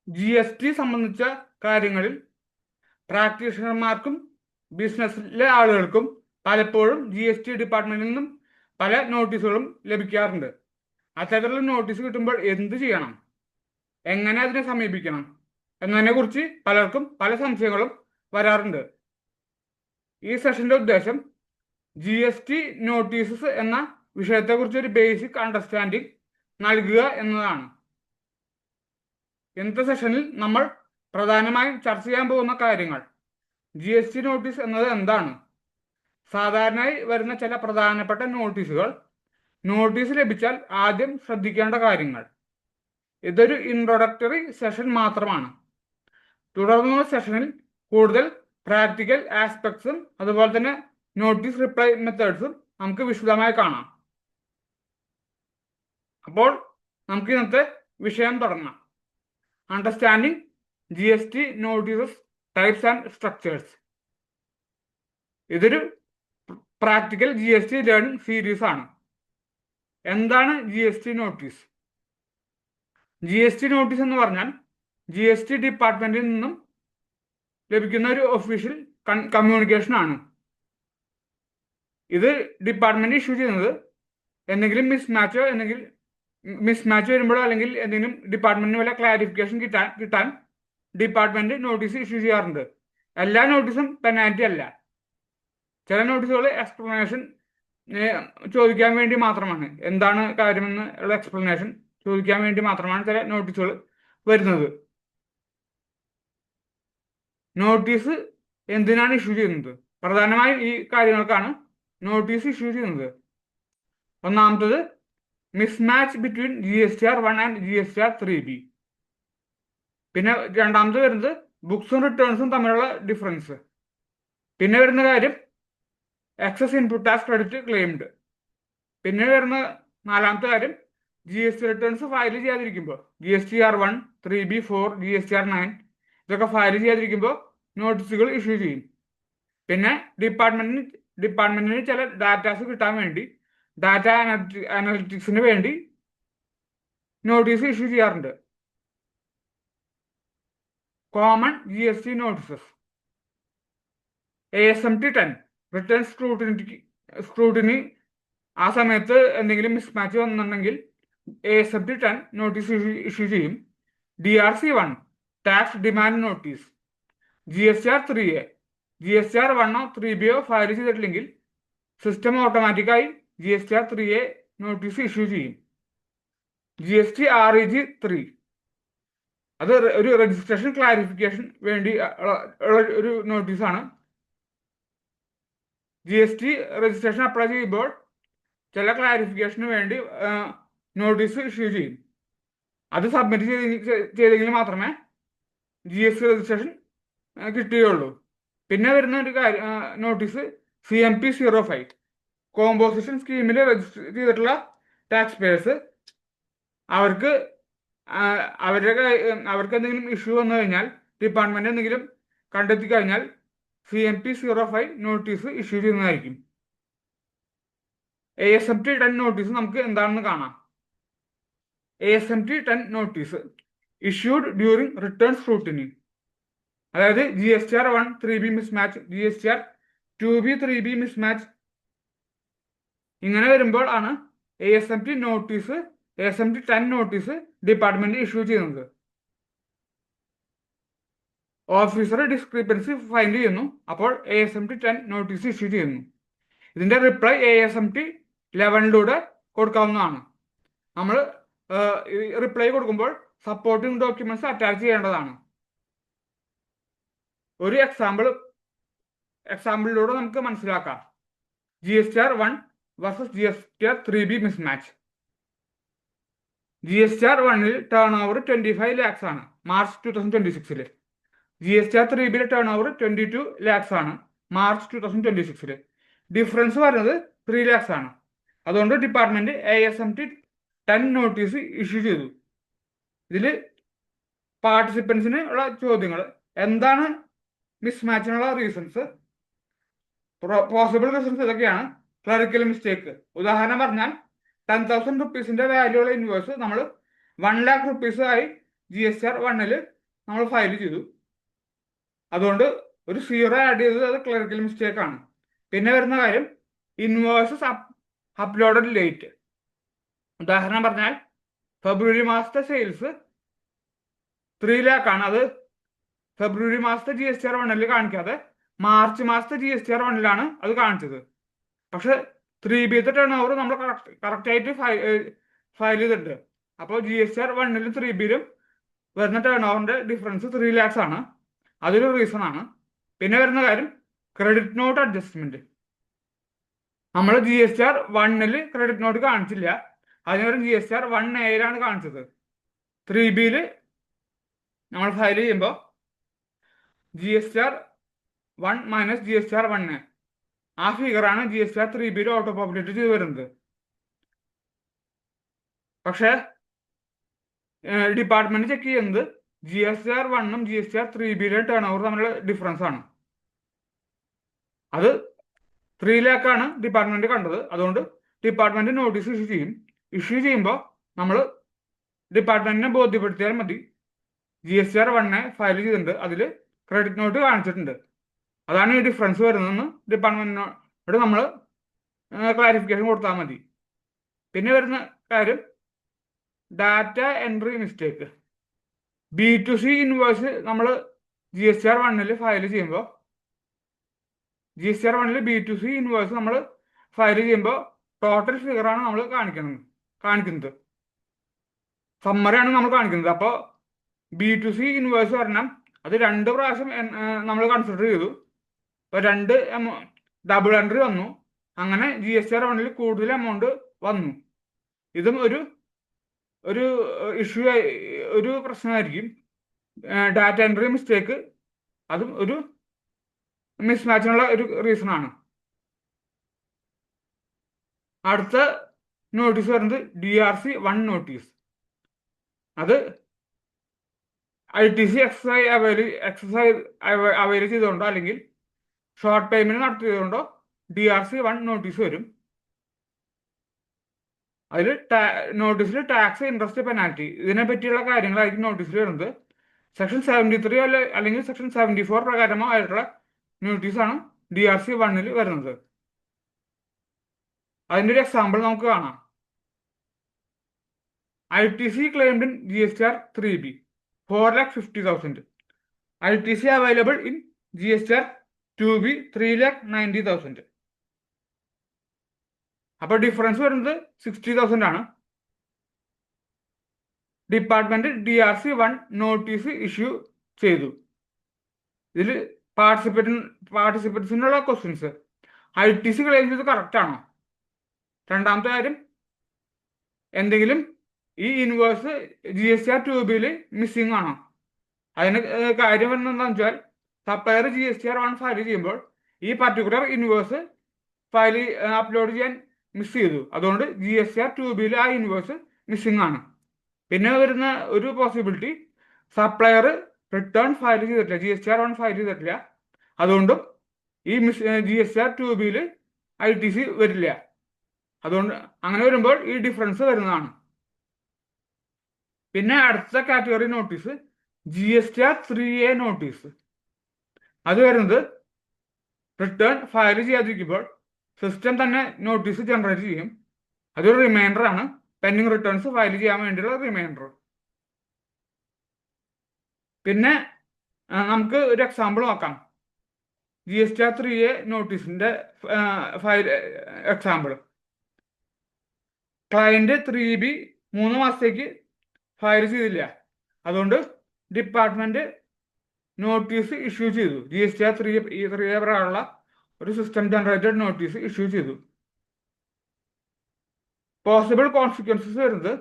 GST സംബന്ധിച്ച കാര്യങ്ങളിൽ പ്രാക്ടീഷണർമാർക്കും ബിസിനസ്സിലെ ആളുകൾക്കും പലപ്പോഴും GST ഡിപ്പാർട്ട്മെന്റിൽ നിന്നും പല നോട്ടീസുകളും ലഭിക്കാറുണ്ട്. അത്തരത്തിലുള്ള നോട്ടീസ് കിട്ടുമ്പോൾ എന്ത് ചെയ്യണം, എങ്ങനെ അതിനെ സമീപിക്കണം എന്നതിനെ കുറിച്ച് പലർക്കും പല സംശയങ്ങളും വരാറുണ്ട്. ഈ സെഷന്റെ ഉദ്ദേശം GST നോട്ടീസസ് എന്ന വിഷയത്തെക്കുറിച്ച് ഒരു ബേസിക് അണ്ടർസ്റ്റാൻഡിംഗ് നൽകുക എന്നതാണ്. ഇന്നത്തെ സെഷനിൽ നമ്മൾ പ്രധാനമായും ചർച്ച ചെയ്യാൻ പോകുന്ന കാര്യങ്ങൾ: GST നോട്ടീസ് എന്നത് എന്താണ്, സാധാരണയായി വരുന്ന ചില പ്രധാനപ്പെട്ട നോട്ടീസുകൾ, നോട്ടീസ് ലഭിച്ചാൽ ആദ്യം ശ്രദ്ധിക്കേണ്ട കാര്യങ്ങൾ. ഇതൊരു ഇൻട്രൊഡക്ടറി സെഷൻ മാത്രമാണ്. തുടർന്നുള്ള സെഷനിൽ കൂടുതൽ പ്രാക്ടിക്കൽ ആസ്പെക്ട്സും അതുപോലെ തന്നെ നോട്ടീസ് റിപ്ലൈ മെത്തേഡ്സും നമുക്ക് വിശദമായി കാണാം. അപ്പോൾ നമുക്ക് ഇന്നത്തെ വിഷയം തുടങ്ങാം. Understanding GST notices types and structures. ഇതൊരു പ്രാക്ടിക്കൽ GST ലേണിംഗ് സീരീസ് ആണ്. എന്താണ് GST നോട്ടീസ്? GST നോട്ടീസ് എന്ന് പറഞ്ഞാൽ GST ഡിപ്പാർട്ട്മെന്റിൽ നിന്നും ലഭിക്കുന്ന ഒരു ഒഫീഷ്യൽ കമ്മ്യൂണിക്കേഷൻ ആണ്. ഇത് ഡിപ്പാർട്ട്മെന്റ് ഇഷ്യൂ ചെയ്യുന്നത് എന്തെങ്കിലും മിസ്മാച്ച് വരുമ്പോഴോ അല്ലെങ്കിൽ എന്തെങ്കിലും ഡിപ്പാർട്ട്മെന്റിന് വല്ല ക്ലാരിഫിക്കേഷൻ കിട്ടാൻ ഡിപ്പാർട്ട്മെന്റ് നോട്ടീസ് ഇഷ്യൂ ചെയ്യാറുണ്ട്. എല്ലാ നോട്ടീസും പെനാൽറ്റി അല്ല. ചില നോട്ടീസുകൾ എക്സ്പ്ലനേഷൻ ചോദിക്കാൻ വേണ്ടി മാത്രമാണ്, എന്താണ് കാര്യമെന്ന് ഉള്ള എക്സ്പ്ലനേഷൻ ചോദിക്കാൻ വേണ്ടി മാത്രമാണ് ചില നോട്ടീസുകൾ വരുന്നത്. നോട്ടീസ് എന്തിനാണ് ഇഷ്യൂ ചെയ്യുന്നത്? പ്രധാനമായും ഈ കാര്യങ്ങൾക്കാണ് നോട്ടീസ് ഇഷ്യൂ ചെയ്യുന്നത്. ഒന്നാമത്തത് mismatch between GSTR1 and GSTR3B. പിന്നെ രണ്ടാമത് വരുന്നത് ബുക്സും റിട്ടേൺസും തമ്മിലുള്ള ഡിഫറൻസ്. പിന്നെ വരുന്ന കാര്യം excess input as credit claimed. പിന്നെ വരുന്ന നാലാമത്തെ കാര്യം GST returns file ചെയ്യാതിരിക്കുമ്പോൾ GSTR1, 3B, 4, GSTR9 ഇതൊക്കെ ഫയൽ ചെയ്യാതിരിക്കുമ്പോൾ നോട്ടീസുകൾ ഇഷ്യൂ ചെയ്യും. പിന്നെ ഡിപ്പാർട്ട്മെന്റിന് ചില ഡാറ്റാസ് കിട്ടാൻ വേണ്ടി ഡാറ്റ അനലിറ്റിക്സിന് വേണ്ടി നോട്ടീസ് ഇഷ്യൂ ചെയ്യാറുണ്ട്. Common GST notices: ASMT 10 return scrutiny. ആ സമയത്ത് എന്തെങ്കിലും മിസ്മാച്ച് വന്നിട്ടുണ്ടെങ്കിൽ ASMT 10 നോട്ടീസ് ഇഷ്യൂ ചെയ്യും. DRC1 tax demand notice. GSTR3A GSTR1 3B file ചെയ്തിട്ടില്ലെങ്കിൽ സിസ്റ്റം ഓട്ടോമാറ്റിക്കായി GSTR3A നോട്ടീസ് ഇഷ്യൂ ചെയ്യും. GSTREG3 അത് ഒരു രജിസ്ട്രേഷൻ ക്ലാരിഫിക്കേഷൻ വേണ്ടി ഉള്ള ഒരു നോട്ടീസാണ്. GST രജിസ്ട്രേഷൻ അപ്ലൈ ചെയ്യുമ്പോൾ ചില ക്ലാരിഫിക്കേഷന് വേണ്ടി നോട്ടീസ് ഇഷ്യൂ ചെയ്യും. അത് സബ്മിറ്റ് ചെയ്തെങ്കിൽ മാത്രമേ GST രജിസ്ട്രേഷൻ കിട്ടുകയുള്ളൂ. പിന്നെ വരുന്ന ഒരു നോട്ടീസ് CMP05 കോമ്പോസിഷൻ സ്കീമിൽ രജിസ്റ്റർ ചെയ്തിട്ടുള്ള ടാക്സ് പേയേഴ്സ് അവർക്ക് എന്തെങ്കിലും ഇഷ്യൂ വന്നു കഴിഞ്ഞാൽ, ഡിപ്പാർട്ട്മെന്റ് എന്തെങ്കിലും കണ്ടെത്തി കഴിഞ്ഞാൽ CMP05 നോട്ടീസ് ഇഷ്യൂ ചെയ്യുന്നതായിരിക്കും. ASMT 10 നോട്ടീസ് നമുക്ക് എന്താണെന്ന് കാണാം. ASMT 10 notice issued during return scrutiny. അതായത് GSTR1 3B mismatch, GSTR2B 3B mismatch ഇങ്ങനെ വരുമ്പോൾ ആണ് ASMT 10 നോട്ടീസ് ഡിപ്പാർട്ട്മെന്റ് ഇഷ്യൂ ചെയ്യുന്നത്. ഓഫീസർ ഡിസ്ക്രിപ്പൻസി ഫൈൻഡ് ചെയ്യുന്നു, അപ്പോൾ ASMT 10 നോട്ടീസ് ഇഷ്യൂ ചെയ്യുന്നു. ഇതിന്റെ റിപ്ലൈ ASMT 11 കൊടുക്കാവുന്നതാണ്. നമ്മൾ റിപ്ലൈ കൊടുക്കുമ്പോൾ സപ്പോർട്ടിംഗ് ഡോക്യുമെന്റ്സ് അറ്റാച്ച് ചെയ്യേണ്ടതാണ്. ഒരു എക്സാമ്പിളിലൂടെ നമുക്ക് മനസ്സിലാക്കാം. GSTR1 versus GSTR3B mismatch. GSTR1 turn over 25 lakhs ആണ് March 2026. GSTR3B turn over 22 lakhs ആണ് മാർച്ച് 2026. ഡിഫറൻസ് വരുന്നത് 3 lakhs ആണ്. അതുകൊണ്ട് ഡിപ്പാർട്ട്മെന്റ് ASMT 10 നോട്ടീസ് ഇഷ്യൂ ചെയ്തു. ഇതിൽ പാർട്ടിസിപ്പൻസിന് ഉള്ള ചോദ്യങ്ങൾ: എന്താണ് മിസ്മാച്ചിനുള്ള റീസൺസ്? പോസിബിൾ റീസൺസ് ഇതൊക്കെയാണ്: ക്ലറിക്കൽ മിസ്റ്റേക്ക്. ഉദാഹരണം പറഞ്ഞാൽ 10,000 റുപ്പീസിന്റെ വാല്യൂ ഉള്ള ഇൻവോയ്സ് നമ്മൾ 1 lakh റുപ്പീസ് ആയി GSTR1 നമ്മൾ ഫയൽ ചെയ്തു. അതുകൊണ്ട് ഒരു സീറോ ആഡ് ചെയ്തത് അത് ക്ലറിക്കൽ മിസ്റ്റേക്ക് ആണ്. പിന്നെ വരുന്ന കാര്യം ഇൻവോയ്സസ് അപ്ലോഡഡ് ലേറ്റ്. ഉദാഹരണം പറഞ്ഞാൽ ഫെബ്രുവരി മാസത്തെ സെയിൽസ് 3 lakh ആണ്. അത് ഫെബ്രുവരി മാസത്തെ GSTR1 കാണിക്കാതെ മാർച്ച് മാസത്തെ GSTR1 അത് കാണിച്ചത്. പക്ഷെ 3Bത്തെ ടേൺ ഓവർ നമ്മൾ കറക്റ്റായിട്ട് ഫയൽ ചെയ്തിട്ടുണ്ട്. അപ്പോൾ GSTR1 3Bയിലും വരുന്ന ടേൺ ഓവറിന്റെ ഡിഫറൻസ് 3 lakhs ആണ്. അതൊരു റീസൺ ആണ്. പിന്നെ വരുന്ന കാര്യം ക്രെഡിറ്റ് നോട്ട് അഡ്ജസ്റ്റ്മെന്റ്. നമ്മൾ GSTR1 ക്രെഡിറ്റ് നോട്ട് കാണിച്ചില്ല, അതിനുപകരം GSTR1A കാണിച്ചത്. 3Bയിൽ നമ്മൾ ഫയൽ ചെയ്യുമ്പോൾ GSTR1 മൈനസ് GSTR1A ആ ഫിഗറാണ് GSTR3Bയിൽ ഓട്ടോ പോപ്പുലേറ്റ് ചെയ്ത് വരുന്നത്. പക്ഷേ ഡിപ്പാർട്ട്മെന്റ് ചെക്ക് ചെയ്യുന്നത് GSTR1 GSTR3Bയിലെ ടേൺ ഓവർ തമ്മിലുള്ള ഡിഫറൻസ് ആണ്. അത് 3 lakh ആണ് ഡിപ്പാർട്ട്മെന്റ് കണ്ടത്. അതുകൊണ്ട് ഡിപ്പാർട്ട്മെന്റ് നോട്ടീസ് ഇഷ്യൂ ചെയ്യും. ഇഷ്യൂ ചെയ്യുമ്പോൾ നമ്മൾ ഡിപ്പാർട്ട്മെന്റിനെ ബോധ്യപ്പെടുത്തിയാൽ മതി GSTR1 ഫയൽ ചെയ്തിട്ടുണ്ട്, അതിൽ ക്രെഡിറ്റ് നോട്ട് കാണിച്ചിട്ടുണ്ട്, അതാണ് ഈ ഡിഫറൻസ് വരുന്നതെന്ന് ഡിപ്പാർട്ട്മെന്റിനോട് നമ്മൾ ക്ലാരിഫിക്കേഷൻ കൊടുത്താൽ മതി. പിന്നെ വരുന്ന കാര്യം data entry mistake. B2C invoice നമ്മൾ GSTR1 ഫയൽ ചെയ്യുമ്പോൾ GSTR1 B2C ഇൻവോയ്സ് നമ്മൾ ഫയൽ ചെയ്യുമ്പോൾ ടോട്ടൽ ഫിഗറാണ് നമ്മൾ കാണിക്കുന്നത്, സമ്മറിയാണ് നമ്മൾ കാണിക്കുന്നത്. അപ്പോൾ B2C ഇൻവോയ്സ് പറഞ്ഞാൽ അത് 2 പ്രാവശ്യം നമ്മൾ കൺസിഡർ ചെയ്തു. ഇപ്പോൾ 2 ഡബിൾ എൻട്രി വന്നു. അങ്ങനെ GSTR1 കൂടുതൽ എമൗണ്ട് വന്നു. ഇതും ഒരു ഇഷ്യൂ, ഒരു പ്രശ്നമായിരിക്കും. ഡാറ്റ എൻട്രി മിസ്റ്റേക്ക് അതും ഒരു മിസ്മാച്ചിനുള്ള ഒരു റീസൺ ആണ്. അടുത്ത നോട്ടീസ് വരുന്നത് DRC1 നോട്ടീസ്. അത് ITC എക്സസൈസ് അവൈൽ ചെയ്തുകൊണ്ടോ അല്ലെങ്കിൽ ഷോർട്ട് പേയ്മെന്റ് നടത്തിയതുകൊണ്ടോ DRC1 നോട്ടീസ് വരും. അതിൽ നോട്ടീസിൽ ടാക്സ്, ഇൻട്രസ്റ്റ്, പെനാൽറ്റി ഇതിനെ പറ്റിയുള്ള കാര്യങ്ങളായിരിക്കും നോട്ടീസിൽ വരുന്നത്. സെക്ഷൻ 73 അല്ലെങ്കിൽ സെക്ഷൻ 74 പ്രകാരമോ ആയിട്ടുള്ള നോട്ടീസാണ് DRC1 വരുന്നത്. അതിൻ്റെ ഒരു എക്സാമ്പിൾ നമുക്ക് കാണാം. ITC claimed in GSTR3B 4,50,000. ITC available in GSTR2B 3,90,000. അപ്പോൾ ഡിഫറൻസ് വരുന്നത് 60,000 ആണ്. ഡിപ്പാർട്ട്മെന്റ് DRC1 നോട്ടീസ് ഇഷ്യൂ ചെയ്തു. ഇതിൽ പാർട്ടിസിപ്പൻസിനുള്ള ക്വസ്റ്റ്യൻസ് ITC ക്ലെയിം ചെയ്ത് കറക്റ്റ് ആണോ? രണ്ടാമത്തെ കാര്യം, എന്തെങ്കിലും ഈ ഇൻവോയ്സ് GSTR2Bയിൽ മിസ്സിംഗ് ആണോ? അതിന് കാര്യം എന്താണെന്ന് വെച്ചാൽ സപ്ലയർ GSTR1 ഫയൽ ചെയ്യുമ്പോൾ ഈ പർട്ടിക്കുലർ ഇൻവോയ്സ് അപ്ലോഡ് ചെയ്യാൻ മിസ് ചെയ്തു. അതുകൊണ്ട് GSTR2Bയിൽ ആ ഇൻവോയ്സ് മിസ്സിംഗ് ആണ്. പിന്നെ വരുന്ന ഒരു പോസിബിലിറ്റി, സപ്ലയർ റിട്ടേൺ ഫയൽ ചെയ്തിട്ടില്ല, GSTR1 ഫയൽ ചെയ്തിട്ടില്ല. അതുകൊണ്ടും ഈ GSTR2Bയിൽ ITC വരില്ല. അതുകൊണ്ട് അങ്ങനെ വരുമ്പോൾ ഈ ഡിഫറൻസ് വരുന്നതാണ്. പിന്നെ അടുത്ത കാറ്റഗറി നോട്ടീസ് GSTR3A നോട്ടീസ്. അത് വരുന്നത് റിട്ടേൺ ഫയൽ ചെയ്യാതിരിക്കുമ്പോൾ സിസ്റ്റം തന്നെ നോട്ടീസ് ജനറേറ്റ് ചെയ്യും. അതൊരു റിമൈൻഡർ ആണ്, പെൻഡിങ് റിട്ടേൺസ് ഫയൽ ചെയ്യാൻ വേണ്ടിയുള്ള റിമൈൻഡർ. പിന്നെ നമുക്ക് ഒരു എക്സാമ്പിൾ നോക്കാം. GSTR3A നോട്ടീസിന്റെ example. ക്ലയന്റ് 3B 3 മാസത്തേക്ക് ഫയൽ ചെയ്തില്ല. അതുകൊണ്ട് ഡിപ്പാർട്ട്മെന്റ് നോട്ടീസ് ഇഷ്യൂ ചെയ്തു. GSTR3A പ്രകാരമുള്ള ഒരു സിസ്റ്റം ജനറേറ്റഡ് നോട്ടീസ് ഇഷ്യൂ ചെയ്തു. പോസിബിൾ കോൺസിക്വൻസസ് വരുന്നത്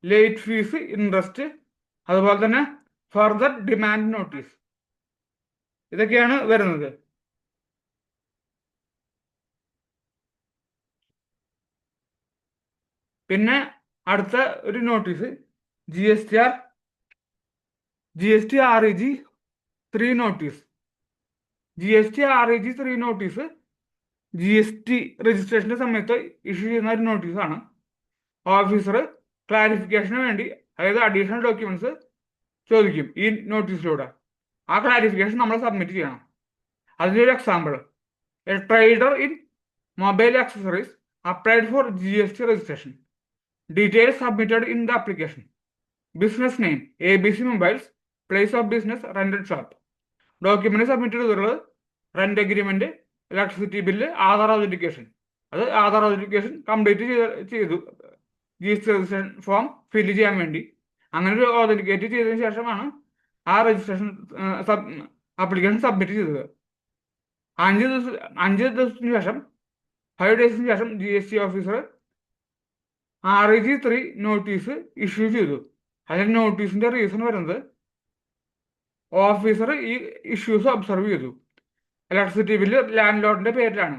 ലേറ്റ് ഫീസ്, ഇൻട്രസ്റ്റ്, അതുപോലെ തന്നെ ഫർദർ ഡിമാൻഡ് നോട്ടീസ്, ഇതൊക്കെയാണ് വരുന്നത്. പിന്നെ അടുത്ത ഒരു notice GSTREG3 notice. GSTREG3 notice GST രജിസ്ട്രേഷന്റെ സമയത്ത് ഇഷ്യൂ ചെയ്യുന്ന ഒരു നോട്ടീസാണ്. ഓഫീസർ ക്ലാരിഫിക്കേഷന് വേണ്ടി, അതായത് അഡീഷണൽ ഡോക്യുമെന്റ്സ് ചോദിക്കും ഈ നോട്ടീസിലൂടെ. ആ ക്ലാരിഫിക്കേഷൻ നമ്മൾ സബ്മിറ്റ് ചെയ്യണം. അതിൻ്റെ ഒരു example: a trader in mobile accessories applied for GST registration. Details submitted in the application. Business name ABC mobiles. Place of business rented shop. Document submit ചെയ്തിട്ടുള്ളത് rent agreement, electricity bill, Aadhaar authentication. അത് Aadhaar authentication complete ചെയ്തു GST registration form fill ചെയ്യാൻ വേണ്ടി. അങ്ങനെ ഒരു authenticate ചെയ്തതിനു ശേഷമാണ് ആ രജിസ്ട്രേഷൻ ആപ്ലിക്കേഷൻ സബ്മിറ്റ് ചെയ്തത്. 5 ദിവസത്തിന് ശേഷം, 5 ഡേയ്സിന് ശേഷം GST officer REG 3 notice issue ചെയ്തു. അതിന് നോട്ടീസിന്റെ റീസൺ വരുന്നത് ഓഫീസർ ഈ ഇഷ്യൂസ് ഒബ്സർവ് ചെയ്തു. ഇലക്ട്രിസിറ്റി ബില്ല് ലാൻഡ് ലോഡിന്റെ പേരിലാണ്,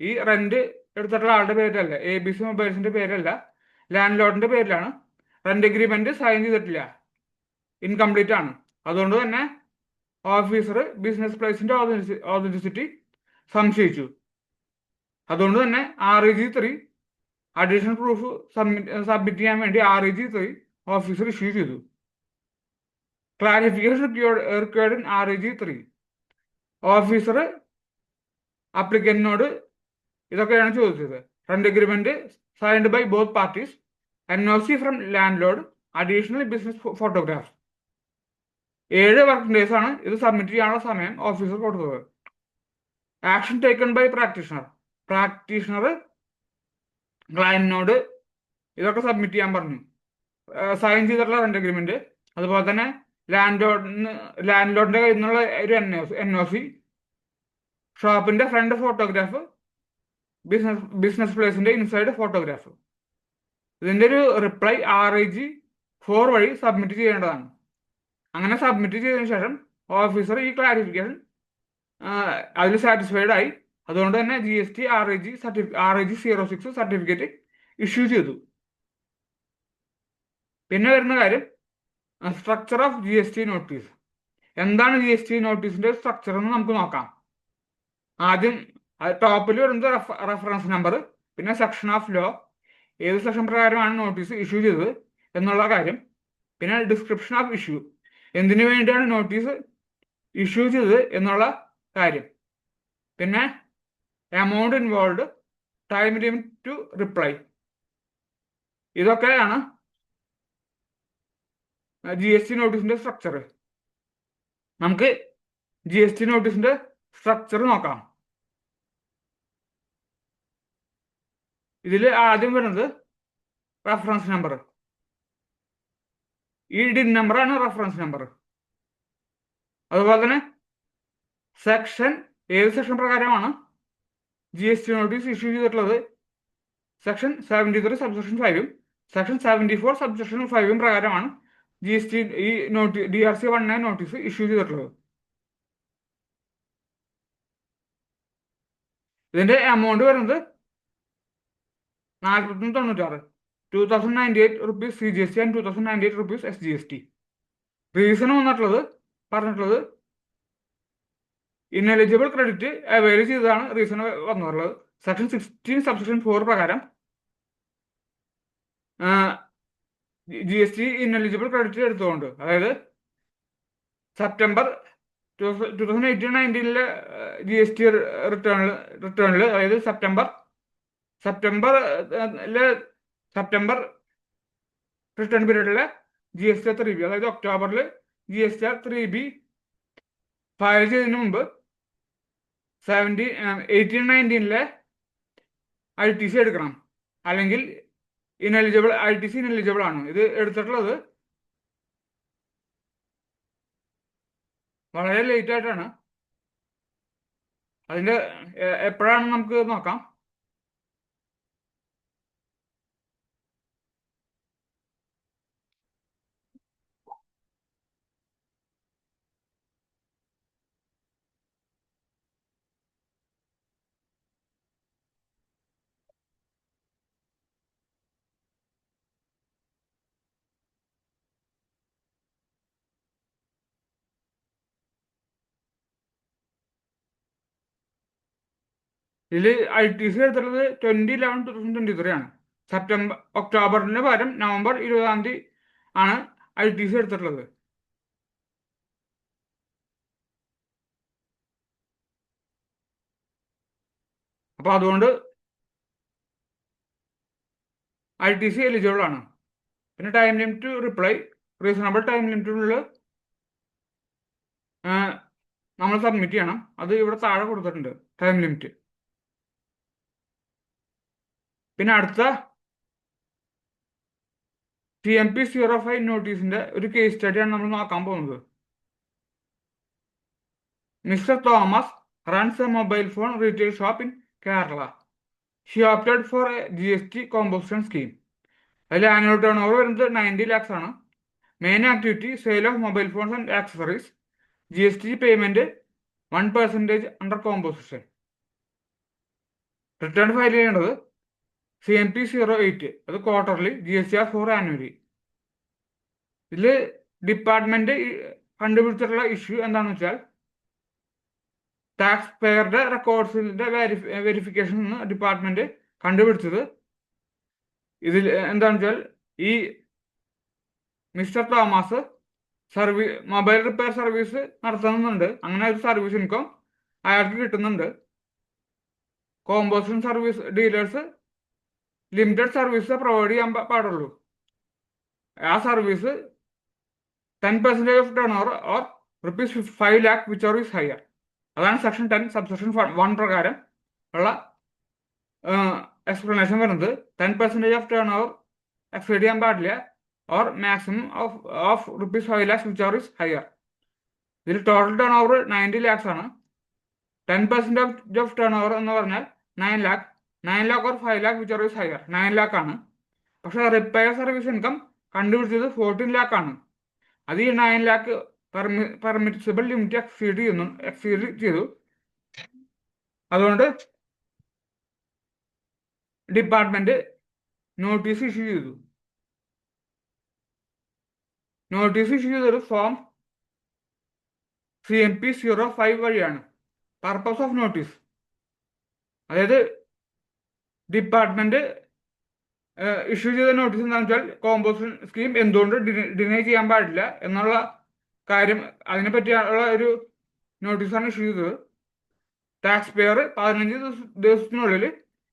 ഈ റെന്റ് എടുത്തിട്ടുള്ള ആളുടെ പേരിലല്ല, ABC മൊബൈൽസിന്റെ പേരിലല്ല, ലാൻഡ് ലോഡിന്റെ പേരിലാണ്. റെന്റ് അഗ്രിമെന്റ് സൈൻ ചെയ്തിട്ടില്ല, ഇൻകംപ്ലീറ്റ് ആണ്. അതുകൊണ്ട് തന്നെ ഓഫീസർ ബിസിനസ് പ്ലേസിന്റെ ഓതന്റിസിറ്റി സംശയിച്ചു. അതുകൊണ്ട് തന്നെ REG 3 അഡീഷണൽ പ്രൂഫ് സബ്മിറ്റ് ചെയ്യാൻ വേണ്ടി REG 3 ഓഫീസർ ഇഷ്യൂ ചെയ്തു. Clarification required in REG 3. Officer അപ്ലിക്കന്റിനോട് ഇതൊക്കെയാണ് ചോദിച്ചത്: rent agreement signed by both parties, NOC from landlord, additional business photograph. 7 working days ആണ് ഇത് സബ്മിറ്റ് ചെയ്യാനുള്ള സമയം ഓഫീസർ കൊടുത്തത്. ആക്ഷൻ ടേക്കൺ ബൈ പ്രാക്ടീഷണർ ക്ലയന്റിനോട് ഇതൊക്കെ സബ്മിറ്റ് ചെയ്യാൻ പറഞ്ഞു. സൈൻ ചെയ്തിട്ടുള്ള റെന്റ് അഗ്രിമെന്റ്, അതുപോലെ തന്നെ ലാൻഡ് ലോഡിന്റെ കയ്യിൽ നിന്നുള്ള ഒരു NOC, ഷോപ്പിന്റെ ഫ്രണ്ട് ഫോട്ടോഗ്രാഫ്, ബിസിനസ് പ്ലേസിന്റെ ഇൻസൈഡ് ഫോട്ടോഗ്രാഫ്. ഇതിന്റെ ഒരു റിപ്ലൈ REG 4 വഴി സബ്മിറ്റ് ചെയ്യേണ്ടതാണ്. അങ്ങനെ സബ്മിറ്റ് ചെയ്തതിനു ശേഷം ഓഫീസർ ഈ ക്ലാരിഫിക്കേഷൻ അതിൽ സാറ്റിസ്ഫൈഡ് ആയി. അതുകൊണ്ട് തന്നെ GST REG 06 സർട്ടിഫിക്കറ്റ് ഇഷ്യൂ ചെയ്തു. പിന്നെ വരുന്ന കാര്യം സ്ട്രക്ചർ ഓഫ് GST നോട്ടീസ്. എന്താണ് GST നോട്ടീസിന്റെ സ്ട്രക്ചർ എന്ന് നമുക്ക് നോക്കാം. ആദ്യം ടോപ്പിൽ വരുന്നത് റെഫറൻസ് നമ്പർ, പിന്നെ സെക്ഷൻ ഓഫ് ലോ, ഏത് സെക്ഷൻ പ്രകാരമാണ് നോട്ടീസ് ഇഷ്യൂ ചെയ്തത് എന്നുള്ള കാര്യം, പിന്നെ ഡിസ്ക്രിപ്ഷൻ ഓഫ് ഇഷ്യൂ, എന്തിനു വേണ്ടിയാണ് നോട്ടീസ് ഇഷ്യൂ ചെയ്തത് എന്നുള്ള കാര്യം, പിന്നെ amount involve, time limit to reply. ഇതൊക്കെയാണ് GST നോട്ടീസിന്റെ സ്ട്രക്ചർ. നമുക്ക് GST നോട്ടീസിന്റെ സ്ട്രക്ചർ നോക്കാം. ഇതിൽ ആദ്യം വരുന്നത് റെഫറൻസ് നമ്പർ. ഈ DIN നമ്പറാണ് റെഫറൻസ് നമ്പർ. അതുപോലെ തന്നെ സെക്ഷൻ, ഏത് സെക്ഷൻ പ്രകാരമാണ് GST നോട്ടീസ് ഇഷ്യൂ ചെയ്തിട്ടുള്ളത്? സെക്ഷൻ 73 സബ്സെക്ഷൻ 5ഉം സെക്ഷൻ 74 സബ്സെക്ഷൻ 5ഉം പ്രകാരമാണ് GST ഈ DRC 19 നോട്ടീസ് ഇഷ്യൂ ചെയ്തിട്ടുള്ളത്. ഇതിന്റെ എമൗണ്ട് വരുന്നത് 4196, 2098 rupees CGST and 2098 rupees SGST. Reason പറഞ്ഞിട്ടുള്ളത് ഇൻഎലിജിബിൾ ക്രെഡിറ്റ് അവൈൽ ചെയ്തതാണ് റീസൺ വന്നിട്ടുള്ളത്. സെക്ഷൻ 16 സബ്സെക്ഷൻ 4 പ്രകാരം GST ഇൻഎലിജിബിൾ ക്രെഡിറ്റ് എടുത്തുകൊണ്ട്, അതായത് സെപ്റ്റംബർ 2018-19 GST റിട്ടേണിൽ, അതായത് സെപ്റ്റംബർ റിട്ടേൺ പീരീഡിലെ GSTR 3B, അതായത് ഒക്ടോബറിൽ GSTR 3B ഫയൽ ചെയ്തതിനു മുമ്പ് 18-19 ITC എടുക്കണം, അല്ലെങ്കിൽ ITC ഇൻഎലിജിബിൾ ആണ്. ഇത് എടുത്തിട്ടുള്ളത് വളരെ ലേറ്റ് ആയിട്ടാണ്. അതിന്റെ എപ്പോഴാണ് നമുക്ക് നോക്കാം. ഇതിൽ ITC എടുത്തിട്ടുള്ളത് 20/11/2023 ആണ്. ഒക്ടോബറിന് പകരം നവംബർ 20 ആണ് ITC എടുത്തിട്ടുള്ളത്. അപ്പോൾ അതുകൊണ്ട് ITC എലിജിബിൾ ആണ്. പിന്നെ time limit reply reasonable time ലിമിറ്റിനുള്ളിൽ നമ്മൾ സബ്മിറ്റ് ചെയ്യണം. അത് ഇവിടെ താഴെ കൊടുത്തിട്ടുണ്ട് ടൈം ലിമിറ്റ്. പിന്നെ അടുത്ത TMP05 നോട്ടീസിന്റെ ഒരു കേസ് സ്റ്റഡിയാണ് നമ്മൾ നോക്കാൻ പോകുന്നത്. Mister Thomas runs a mobile phone retail shop in Kerala. She opted for a GST composition scheme. അതിൽ ആനുവൽ ടേൺ ഓവർ വരുന്നത് 90 lakhs ആണ്. Main activity sale of mobile phones and accessories. GST payment 1% under composition. Return file ചെയ്യേണ്ടത് CMP08, അത് quarterly, GSTR 4 annually. ഇതിൽ department കണ്ടുപിടിച്ചിട്ടുള്ള issue എന്താണെന്ന് വെച്ചാൽ tax പേയറുടെ റെക്കോർഡ്സിന്റെ verification department കണ്ടുപിടിച്ചത് ഇതിൽ എന്താണെന്ന് വെച്ചാൽ ഈ mister Thomas mobile repair service നടത്തുന്നുണ്ട്. അങ്ങനെ ഒരു സർവീസ് ഇൻകം അയാൾക്ക് കിട്ടുന്നുണ്ട്. Composition service dealers limited service provide ചെയ്യാൻ പാടുള്ളൂ. ആ service 10% of turn or ₹5 lakh which or is higher. അതാണ് സെക്ഷൻ 10 സബ്സെക്ഷൻ 1 പ്രകാരം ഉള്ള എക്സ്പ്ലനേഷൻ വരുന്നത്. 10% ഓഫ് ടേൺ ഓവർ എക്സീഡ് ചെയ്യാൻ പാടില്ല, or maximum of ₹5 lakhs which or is higher. ഇതിൽ ടോട്ടൽ ടേൺ ഓവർ 90 lakhs ആണ്. 10% ഓഫ് ടേൺ ഓവർ എന്ന് പറഞ്ഞാൽ 9 lakh or 5 lakh which or is higher. 9 lakh ആണ്. പക്ഷെ റിപ്പയർ സർവീസ് ഇൻകം കണ്ടുപിടിച്ചത് 14 lakh ആണ്. അത് ഈ 9 lakh പെർമിസിബിൾ ലിമിറ്റ് എക്സീഡ് ചെയ്തു. അതുകൊണ്ട് ഡിപ്പാർട്ട്മെന്റ് നോട്ടീസ് ഇഷ്യൂ ചെയ്തു. നോട്ടീസ് ഇഷ്യൂ ചെയ്തൊരു ഫോം CMP05 വഴിയാണ്. പർപ്പസ് ഓഫ് നോട്ടീസ്, അതായത് ഡിപ്പാർട്ട്മെന്റ് ഇഷ്യൂ ചെയ്ത നോട്ടീസ് എന്താണെന്ന് വെച്ചാൽ കോമ്പോസിഷൻ സ്കീം എന്തുകൊണ്ട് ഡിനൈ ചെയ്യാൻ പാടില്ല എന്നുള്ള കാര്യം, അതിനെ പറ്റിയുള്ള ഒരു നോട്ടീസാണ് ഇഷ്യൂ ചെയ്തത്. ടാക്സ് പേയർ 15 ദിവസത്തിനുള്ളിൽ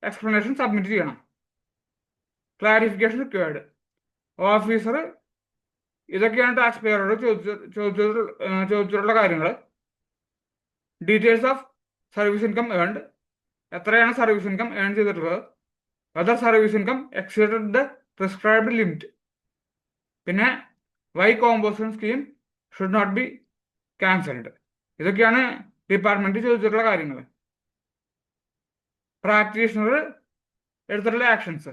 എക്സ്പ്ലനേഷൻ സബ്മിറ്റ് ചെയ്യണം. Clarification required. ഓഫീസർ ഇതൊക്കെയാണ് ടാക്സ് പേയറോട് ചോദിച്ചിട്ടുള്ള കാര്യങ്ങൾ. Details of service income earned, എത്രയാണ് സർവീസ് ഇൻകം ഏൺ ചെയ്തിട്ടുള്ളത്. Whether service income exceeded the prescribed limit. പിന്നെ why composition scheme should not be cancelled. ഇതൊക്കെയാണ് ഡിപ്പാർട്ട്മെന്റ് ചോദിച്ചിട്ടുള്ള കാര്യങ്ങൾ. പ്രാക്ടീഷണർ എടുത്തിട്ടുള്ള ആക്ഷൻസ്.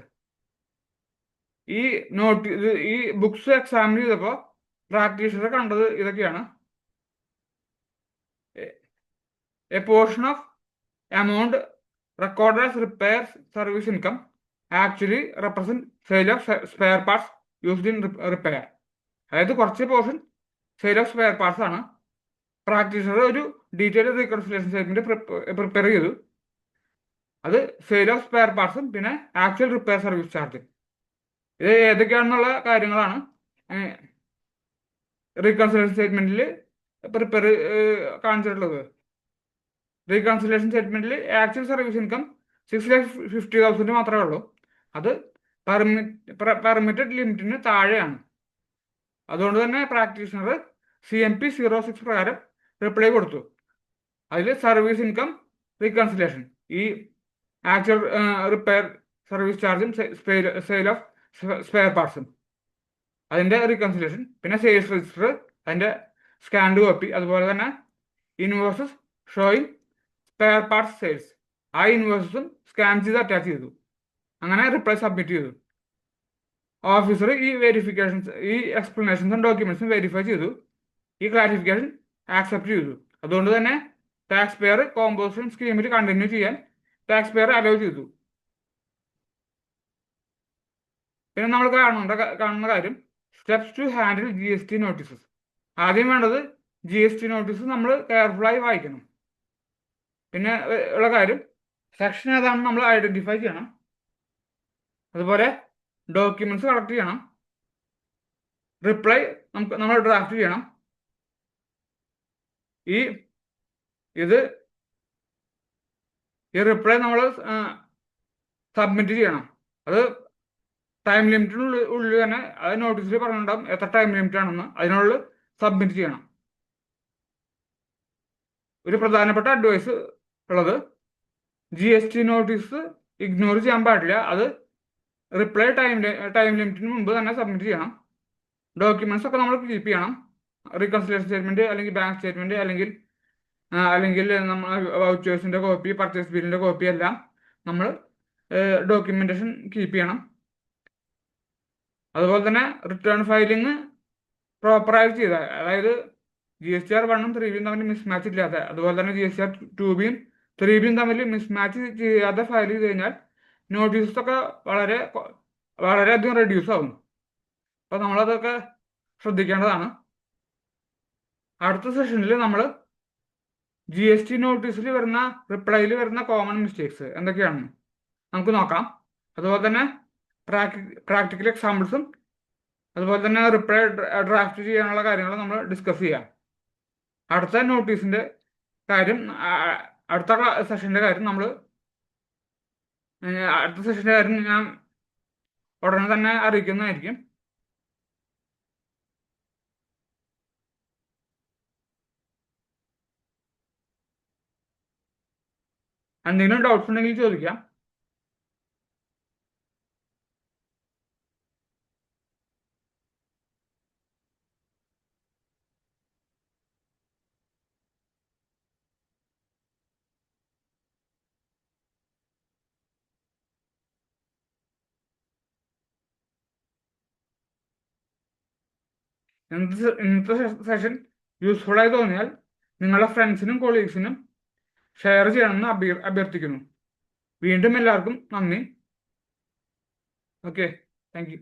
ഈ ബുക്സ് എക്സാമിൻ ചെയ്തപ്പോൾ പ്രാക്ടീഷണർ കണ്ടത് ഇതൊക്കെയാണ്. A portion of amount recorded as repair service income actually represent sale of spare parts used in repair. അതായത് കുറച്ച് portion sale of spare parts ആണ്. പ്രാക്ടീഷണർ ഒരു ഡീറ്റെയിൽഡ് റീകൺസിലേഷൻ സ്റ്റേറ്റ്മെന്റ് പ്രിപ്പയർ ചെയ്തു. അത് sale of spare പാർട്സും പിന്നെ actual repair service charge, ഇത് ഏതൊക്കെയാണെന്നുള്ള കാര്യങ്ങളാണ് റീകൺസിലേഷൻ സ്റ്റേറ്റ്മെന്റിൽ പ്രിപ്പയർ കാണിച്ചിട്ടുള്ളത്. റീകൺസിലേഷൻ സ്റ്റേറ്റ്മെന്റിൽ ആക്ച്വൽ സർവീസ് ഇൻകം 6,50,000 മാത്രമേ ഉള്ളൂ. അത് പെർമിറ്റഡ് ലിമിറ്റിന് താഴെയാണ്. അതുകൊണ്ട് തന്നെ പ്രാക്ടീഷണർ CMP06 പ്രകാരം റിപ്ലൈ കൊടുത്തു. അതിൽ സർവീസ് ഇൻകം റീകൺസിലേഷൻ, ഈ ആക്ച്വൽ റിപ്പയർ സർവീസ് ചാർജും സെയിൽ ഓഫ് സ്പെയർ പാർട്സും അതിൻ്റെ റീകൺസിലേഷൻ, പിന്നെ സെയിൽസ് രജിസ്റ്റർ അതിൻ്റെ സ്കാൻഡ് കോപ്പി, അതുപോലെ തന്നെ invoices showing spare parts sales, ആ ഇൻവോയ്സസും സ്കാൻ ചെയ്ത് അറ്റാച്ച് ചെയ്തു. അങ്ങനെ റിപ്ലൈ സബ്മിറ്റ് ചെയ്തു. ഓഫീസർ ഈ എക്സ്പ്ലനേഷൻസും ഡോക്യുമെന്റ്സും വെരിഫൈ ചെയ്തു. ഈ ക്ലാരിഫിക്കേഷൻ ആക്സെപ്റ്റ് ചെയ്തു. അതുകൊണ്ട് തന്നെ ടാക്സ് പെയർ കോമ്പോസിഷൻ സ്കീമിൽ കണ്ടിന്യൂ ചെയ്യാൻ ടാക്സ് പെയർ അലോ ചെയ്തു. പിന്നെ നമ്മൾ കാണുന്ന കാര്യം steps to handle GST notices. ആദ്യം വേണ്ടത് GST നോട്ടീസ് നമ്മൾ കെയർഫുള്ളായി വായിക്കണം. പിന്നെ ഉള്ള കാര്യം സെക്ഷൻ ഏതാണെന്ന് നമ്മൾ ഐഡന്റിഫൈ ചെയ്യണം. അതുപോലെ ഡോക്യുമെന്റ്സ് കളക്ട് ചെയ്യണം. റിപ്ലൈ നമ്മൾ ഡ്രാഫ്റ്റ് ചെയ്യണം. ഇത് ഈ റിപ്ലൈ നമ്മൾ സബ്മിറ്റ് ചെയ്യണം. അത് ടൈം ലിമിറ്റിനുള്ളിൽ ഉള്ളിൽ തന്നെ അത് നോട്ടീസിൽ പറഞ്ഞിട്ടുണ്ടാവും എത്ര ടൈം ലിമിറ്റ് ആണെന്ന്, അതിനുള്ളിൽ സബ്മിറ്റ് ചെയ്യണം. ഒരു പ്രധാനപ്പെട്ട അഡ്വൈസ് ഉള്ളത്, GST നോട്ടീസ് ഇഗ്നോർ ചെയ്യാൻ പാടില്ല. അത് റിപ്ലൈ ടൈം ലിമിറ്റിന് മുമ്പ് തന്നെ സബ്മിറ്റ് ചെയ്യണം. ഡോക്യുമെന്റ്സ് ഒക്കെ നമ്മൾ കീപ്പ് ചെയ്യണം. റീകൺസിലേഷൻ സ്റ്റേറ്റ്മെന്റ്, അല്ലെങ്കിൽ ബാങ്ക് സ്റ്റേറ്റ്മെന്റ്, അല്ലെങ്കിൽ നമ്മൾ വൗച്ചേഴ്സിന്റെ കോപ്പി, പർച്ചേസ് ബില്ലിന്റെ കോപ്പി എല്ലാം നമ്മൾ ഡോക്യുമെന്റേഷൻ കീപ്പ് ചെയ്യണം. അതുപോലെ തന്നെ റിട്ടേൺ ഫയലിംഗ് പ്രോപ്പറായി ചെയ്ത, അതായത് GSTR 1-ഉം 3-ബിയും തമ്മിൽ മിസ്മാച്ച് ഇല്ലാത്ത, അതുപോലെ തന്നെ GSTR 2-ബിയും 3-ബിയും തമ്മിൽ മിസ്മാച്ച് ചെയ്യാതെ ഫയൽ ചെയ്ത് കഴിഞ്ഞാൽ നോട്ടീസസ് ഒക്കെ വളരെയധികം റെഡ്യൂസ് ആവും. അപ്പോൾ നമ്മളതൊക്കെ ശ്രദ്ധിക്കേണ്ടതാണ്. അടുത്ത സെഷനിൽ നമ്മൾ GST നോട്ടീസിൽ വരുന്ന റിപ്ലൈയിൽ വരുന്ന കോമൺ മിസ്റ്റേക്സ് എന്തൊക്കെയാണെന്ന് നമുക്ക് നോക്കാം. അതുപോലെ തന്നെ പ്രാക്ടിക്കൽ എക്സാമ്പിൾസും, അതുപോലെ തന്നെ റിപ്ലൈ ഡ്രാഫ്റ്റ് ചെയ്യാനുള്ള കാര്യങ്ങൾ നമ്മൾ ഡിസ്കസ് ചെയ്യാം. അടുത്ത നോട്ടീസിന്റെ കാര്യം, അടുത്ത സെഷന്റെ കാര്യം അടുത്ത സെഷന്റെ കാര്യം ഞാൻ ഉടനെ തന്നെ അറിയിക്കുന്നതായിരിക്കും. എന്തെങ്കിലും ഡൗട്ട്സ് ഉണ്ടെങ്കിൽ ചോദിക്കാം. ഇന്നത്തെ സെഷൻ യൂസ്ഫുൾ ആയി തോന്നിയാൽ നിങ്ങളുടെ ഫ്രണ്ട്സിനും കൊളീഗ്സിനും ഷെയർ ചെയ്യണമെന്ന് അഭ്യർത്ഥിക്കുന്നു. വീണ്ടും എല്ലാവർക്കും നന്ദി. Okay, thank you.